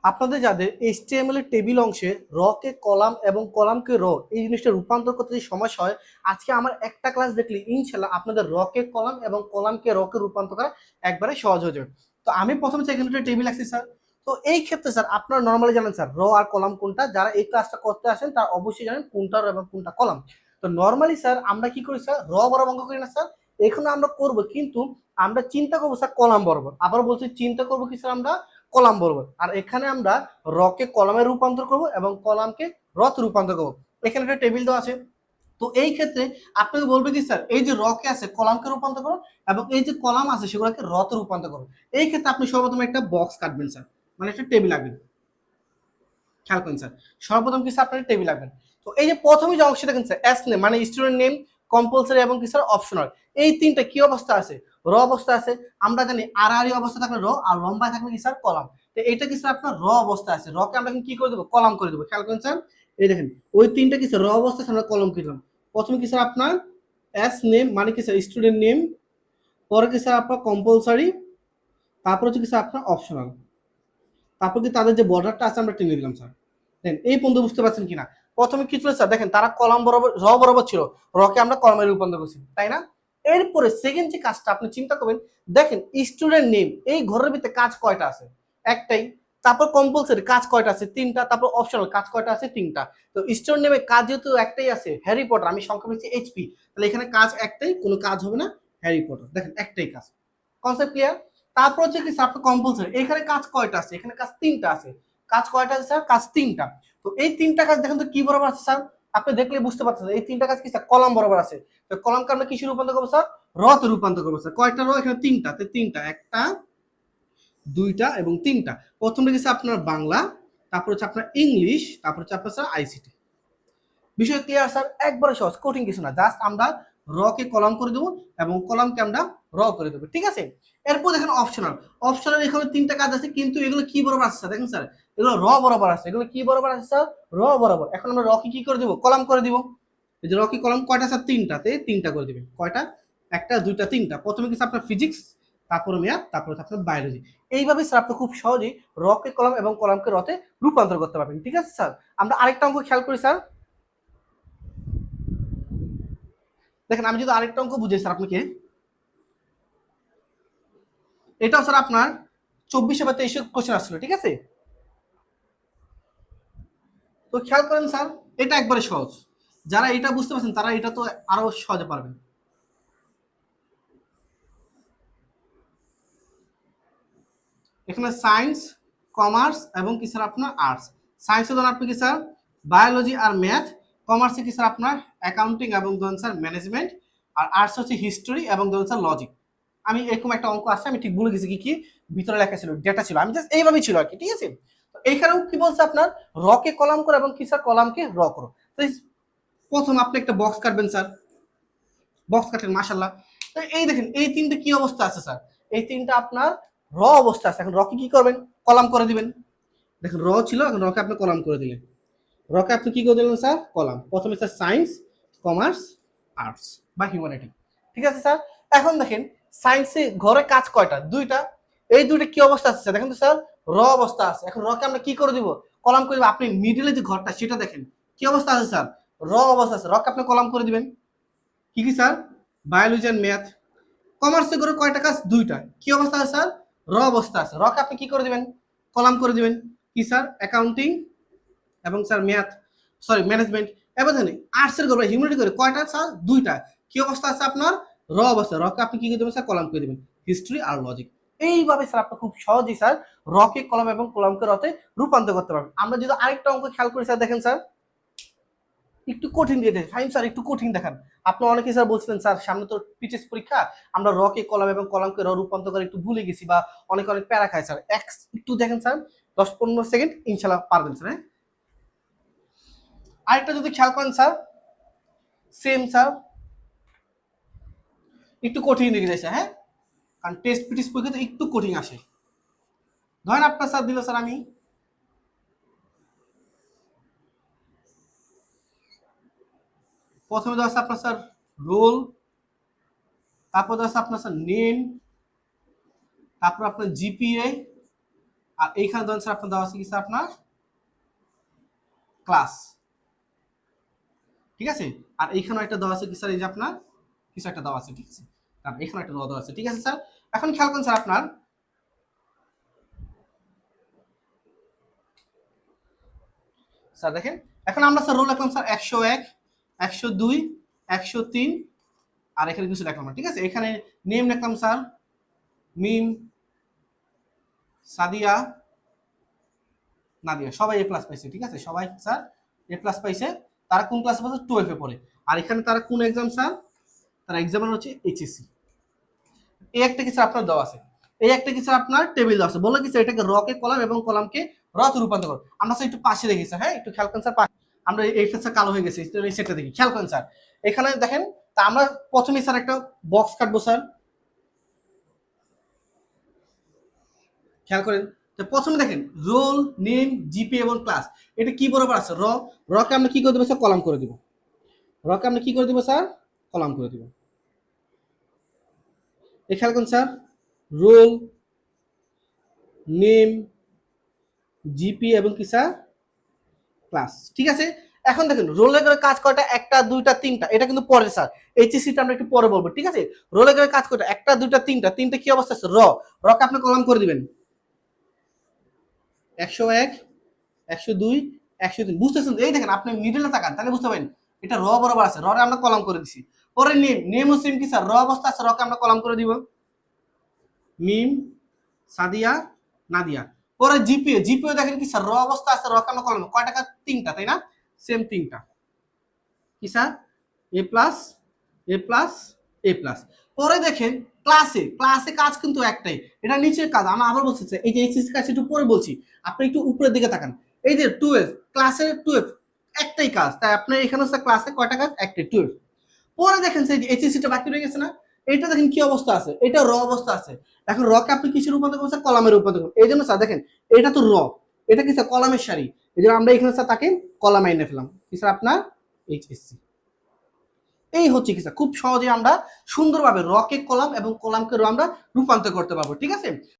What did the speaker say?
আপনাদের যাদের HTML এর টেবিল অংশে র কে কলাম এবং কলামকে র এই জিনিসটা রূপান্তর করতে যে সমস্যা হয়, আজকে আমার একটা ক্লাস দেখলে ইনশাল্লাহ আপনাদের র কে কলাম এবং কলামকে র কে রূপান্তর করা একবারে সহজ হয়ে যাবে। তো আমি প্রথমে এখানে একটা টেবিল রাখছি স্যার। তো এই ক্ষেত্রে স্যার আপনারা নর্মালি জানেন স্যার র আর কলাম কোনটা, যারা এই ক্লাসটা করতে আসেন তারা অবশ্যই জানেন কোনটা র এবং কোনটা কলাম। তো নর্মালি স্যার আমরা কি করি স্যার, র বরাবর অঙ্ক করি না স্যার, এখানে আমরা করব কিন্তু আমরা চিন্তা করবো স্যার কলাম বরাবর। আবার বলছি চিন্তা করবো কি স্যার আমরা কলাম বরাবর। আর এখানে আমরা রকে কলামে রূপান্তর করব এবং কলামকে রথ রূপান্তর করব। এখানে একটা টেবিল দেওয়া আছে। তো এই ক্ষেত্রে আপনাকে বলবে কি স্যার এই যে রকে আছে কলামকে রূপান্তর করো এবং এই যে কলাম আছে সেগুলোকে রথে রূপান্তর করো। এই ক্ষেত্রে আপনি সর্বপ্রথম একটা বক্স কাটবেন স্যার, মানে একটা টেবিল আঁকবেন। খেয়াল করেন স্যার, সর্বপ্রথম কি স্যার আপনার টেবিল আঁকবেন। তো এই যে প্রথমে যে অংশটা দেখেন স্যার এস নেম মানে স্টুডেন্ট নেম, কম্পালসারি এবং কি স্যার অপশনাল, এই তিনটা কি অবস্থা আছে, র অবস্থা আছে। আমরা জানি আড়াআড়ি অবস্থা থাকলে র আর লম্বায় থাকলে কি স্যার কলাম। তো এটা কি স্যার আপনার র অবস্থা আছে, রকে আমরা কি করে দেবো কলাম করে দেবো। খেয়াল করেন স্যার, এই দেখেন ওই তিনটা কি স্যার র অবস্থা আমরা কলম করে দিলাম। প্রথমে কি স্যার আপনার এস নেম মানে কি স্যার স্টুডেন্ট নেম, পরে কি স্যার আপনার কম্পালসারি, তারপর হচ্ছে কি স্যার আপনার অপশনাল, তারপর কি তাদের যে বর্ডারটা আছে আমরা টেনে দিলাম স্যার। দেন এই পর্যন্ত বুঝতে পারছেন কিনা। প্রথমে কি ছিল স্যার দেখেন তারা কলাম বরাবর র বরাবর ছিল, রকে আমরা কলমে রূপান্তর করছি তাই না। এরপরে সেকেন্ড যে কাজটা আপনি চিন্তা করবেন, দেখেন স্টুডেন্ট নেম এই ঘরের ভিতরে কাজ কয়টা আছে, একটাই। তারপর কম্পালসারি কাজ কয়টা আছে, তিনটা। তারপর অপশনাল কাজ কয়টা আছে, তিনটা। তো স্টুডেন্ট নেমে কাজ যেহেতু একটাই আছে হ্যারি পটার, আমি সংখ্যা পেয়েছি HP, তাহলে এখানে কাজ একটাই, কোনো কাজ হবে না, হ্যারি পটার। দেখেন একটাই কাজ, কনসেপ্ট ক্লিয়ার। তারপর হচ্ছে কি স্যার কম্পালসারি, এখানে কাজ কয়টা আছে, এখানে কাজ তিনটা আছে। কাজ কয়টা আছে স্যার, কাজ তিনটা। তো এই তিনটা কাজ দেখেন তো কি বরাবর আছে স্যার, আপনি দেখলে বুঝতে পারছেন এই তিনটা কাজ কি স্যার কলাম বরাবর আছে। তো কলামকে আমরা কিসে রূপান্তর করবো স্যার, রতে রূপান্তর করবো স্যার। কয়টা র, এখানে তিনটা, তো তিনটা, একটা দুইটা এবং তিনটা। প্রথমটা কি স্যার আপনার বাংলা, তারপর হচ্ছে আপনার ইংলিশ, তারপর হচ্ছে আপনার স্যার ICT। বিষয় ক্লিয়ার স্যার, একবারে সহজ, কঠিন কিছু না, জাস্ট আমরা র কে কলাম করে দেবো এবং কলামকে আমরা র করে দেবো, ঠিক আছে। এরপর দেখেন অপশনাল, অপশনাল এখানে তিনটা কাজ আছে কিন্তু এগুলো কি বরাবর আছে স্যার, দেখেন স্যার এগুলো র বরাবর আছে, এগুলো কি বরাবর আছে স্যার, র বরাবর। এখন আমরা র কে কি করে দিব, কলাম করে দিব। এই যে র কি কলাম কয়টা স্যার, তিনটাতে তিনটা করে দিবেন। কয়টা, একটা দুইটা তিনটা। প্রথমে কি স্যার আপনার ফিজিক্স, তারপর ম্যাথ, তারপর আপনার বায়োলজি। এইভাবে স্যার আপনি খুব সহজেই র কে কলাম এবং কলামকে রতে রূপান্তর করতে পারবেন, ঠিক আছে স্যার। আমরা আরেকটা অঙ্ক খেয়াল করি স্যার, দেখেন আমি যদি আরেকটা অঙ্ক বুঝাই স্যার আপনাকে, এটাও স্যার আপনার 24 বা 23 কোশ্চেন আসছিল, ঠিক আছে। তো খেয়াল করেন স্যার, এটা একবারে সহজ, যারা এটা বুঝতে পারছেন তারা এটা তো আরো সহজে পারবেন। এখানে সায়েন্স, কমার্স এবং কি স্যার আপনার আর্টস। সায়েন্সে ধরেন আপনি কি স্যার বায়োলজি আর ম্যাথ, কমার্সে কি স্যার আপনার অ্যাকাউন্টিং এবং ধরুন স্যার ম্যানেজমেন্ট, আর আর্টস হচ্ছে হিস্টোরি এবং ধরুন স্যার লজিক। আমি এরকম একটা অঙ্ক আছে, আমি ঠিক ভুলে গেছি কি কি ভিতরে লেখা ছিল, ডেটা ছিল, আমি জাস্ট এইভাবেই ছিল আর কি, ঠিক আছে। তো এইখানেও কি বলছে আপনার রকে কলাম করো এবং কি স্যার কলামকে র করো। তো প্রথম আপনি একটা বক্স কাটবেন স্যার, বক্স কাটেন মাশাল্লাহ। তো এই দেখেন এই তিনটা কি অবস্থা আছে স্যার, এই তিনটা আপনার র অবস্থা আছে। এখন রকে কি করবেন, কলাম করে দিবেন। দেখেন র ছিল, এখন রকে আপনি কলাম করে দিলেন। রকে আপনি কি করে দিলেন স্যার, কলাম। প্রথমে স্যার সায়েন্স, কমার্স, আর্টস বা হিউম্যানিটি, ঠিক আছে স্যার। এখন দেখেন সায়েন্সে ঘরে কাজ কয়টা, দুইটা। এই দুইটা কি অবস্থা আছে দেখেন তো স্যার, র অবস্থা আছে। এখন রকে আমরা কি করে দিব, কলাম করে দিব। আপনি মিডিলে যে ঘরটা সেটা দেখেন কি অবস্থা আছে স্যার, র অবস্থা আছে, রকে আপনি কলাম করে দিবেন। কি কি স্যার, বায়োলজি এন্ড ম্যাথ। কমার্সে করে কয়টা কাজ, দুইটা। কি অবস্থা আছে স্যার, র অবস্থা আছে, রকে আপনি কি করে দিবেন, কলাম করে দিবেন। কি স্যার, অ্যাকাউন্টিং এবং স্যার ম্যাথ, সরি ম্যানেজমেন্ট। এবার ধরেন আর্টসের করে হিউম্যানিটি করে কয়টা স্যার, দুইটা। কি অবস্থা আছে আপনার, র অবস্থা, রকে আপনি কি করে দেবেন স্যার, কলাম করে দেবেন। হিস্ট্রি আর লজিক। এইভাবে স্যার আপনি খুব সহজেই স্যার রকে কলম এবং কলমকে রতে রূপান্তর করতে পারবেন। আমরা যদি আরেকটা অঙ্ক খেয়াল করি স্যার, দেখেন স্যার একটু কঠিন দিয়ে দেখেন, ফাইন স্যার একটু কঠিন দেখান। আপনি অনেকে স্যার বলছিলেন স্যার সামনে তো পিচেস পরীক্ষা, আমরা রকে কলাম এবং কলামকে র রূপান্তর করে একটু ভুলে গেছি বা অনেক অনেক প্যারা খায় স্যার। একটু দেখেন স্যার 10-15 সেকেন্ড ইনশাল্লাহ পারবেন স্যার। হ্যাঁ, আরেকটা যদি খেয়াল করেন স্যার, সেম স্যার একটু কঠিন দিকে যাচ্ছে। হ্যাঁ, কারণ টেস্ট পিটিস পরীক্ষাতে একটু কঠিন আসে। ধরেন আপনার স্যার দিল স্যার, আমি প্রথমে দেওয়া আছে আপনার স্যার রোল, তারপর দেওয়া আছে আপনার স্যার নেম, তারপর আপনার GPA, আর এইখানে ধরেন স্যার আপনার দেওয়া আছে কি স্যার আপনার ক্লাস, ঠিক আছে। আর এইখানে একটা দেওয়া আছে কি স্যার, এই যে আপনার কিছু একটা দেওয়া আছে, ঠিক আছে। আর এখানে একটা দেওয়া আছে, ঠিক আছে স্যার। এখন খেয়াল করুন স্যার আপনার স্যার দেখেন, এখন আমরা স্যার রোল লিখলাম স্যার 101, 102, 103, আর এখানে কিছু লিখলাম না, ঠিক আছে। এখানে নেম লিখলাম স্যার মিম, সাদিয়া, নাদিয়া, সবাই এ প্লাস পাইছে, ঠিক আছে। সবাই স্যার এ প্লাস পাইছে। তারা কোন ক্লাসে পাচ্ছে? 12 এ পড়ে। আর এখানে তারা কোন এক্সাম স্যার? তারা এক্সামের হচ্ছে এইচএসসি। এই একটা কিছু আপনার দেওয়া আছে, এই একটা কিছু আপনার টেবিল দেওয়া আছে, বলে কিছু এটাকে রকে কলাম এবং কলামকে রতে রূপান্তর করো। আমরা স্যার একটু পাশে দেখি স্যার, হ্যাঁ একটু খেয়াল করেন স্যার। আমরা এই স্যার কালো হয়ে গেছে, এই সেটটা দেখি, খেয়াল করেন স্যার। এখানে দেখেন, তা আমরা প্রথমেই স্যার একটা বক্স কাটবো স্যার, খেয়াল করেন। তো প্রথমে দেখেন রোল, নেম, জিপি এবং ক্লাস, এটা কি বরাবর আছে? রকে আমরা কি করে দেবো স্যার? কলাম করে দিব। রকে আমরা কি করে দিব স্যার? কলাম করে দিব। এই খেয়াল করুন স্যার, রোল, নেম, জিপি এবং কি স্যার? ক্লাস, ঠিক আছে। এখন দেখেন রোলের করে কাজ কয়টা? একটা, দুইটা, তিনটা। এটা কিন্তু পরে স্যার, এইচএসসিটা আমরা একটু পরে বলবো, ঠিক আছে। রোলের করে কাজ কয়টা? একটা, দুইটা, তিনটা। তিনটা কি অবস্থা আছে? রকে আপনি কলাম করে দিবেন 101, 102, 103। বুঝতেছেন? এই দেখেন আপনি মিডলে তাকান, তাহলে বুঝতে পারেন এটা বরাবর আছে। রে আমরা কলাম করে দিছি। পরে নেম ও সেম কি স্যার? অবস্থা আছে, রকে আমরা কলাম করে দিব মিম, সাদিয়া, নাদিয়া। পরে জিপিও দেখেন কি স্যার? অবস্থা আছে, রকে আমরা কলাম কয় টাকা? 3টা, তাই না? সেম 3টা কি স্যার? এ প্লাস, এ প্লাস, এ প্লাস। পরে দেখেন ক্লাসে কাজ কিন্তু একটাই, এটা নিচের কাজ। আমি আবার বলছি এই যে এইচএসসি কাজ একটু পরে বলছি, আপনি একটু উপরের দিকে তাকান। এই যে 12, ক্লাসের 12 একটাই কাজ, তাই আপনার এখানে স্যার ক্লাসে কয়টা কাজ? একটাই, 12। পরে দেখেন সেই যে এইচএসসিটা বাকি রয়ে গেছে না, এটা দেখেন কি অবস্থা আছে? এটা অবস্থা আছে। এখন কে আপনি কিসের রূপান্তর করছেন? কলামের রূপান্তর করুন। এই জন্য স্যার দেখেন এটা তো এটা কি স্যার? কলামের সারি। এই জন্য আমরা এখানে স্যার তাকে কলামে এনে ফেলাম কি স্যার? আপনার এইচএসসি। এই হচ্ছে কি স্যার, খুব সহজে আমরা সুন্দরভাবে রকে কলাম এবং কলামকে আমরা রূপান্তর করতে পারবো, ঠিক আছে।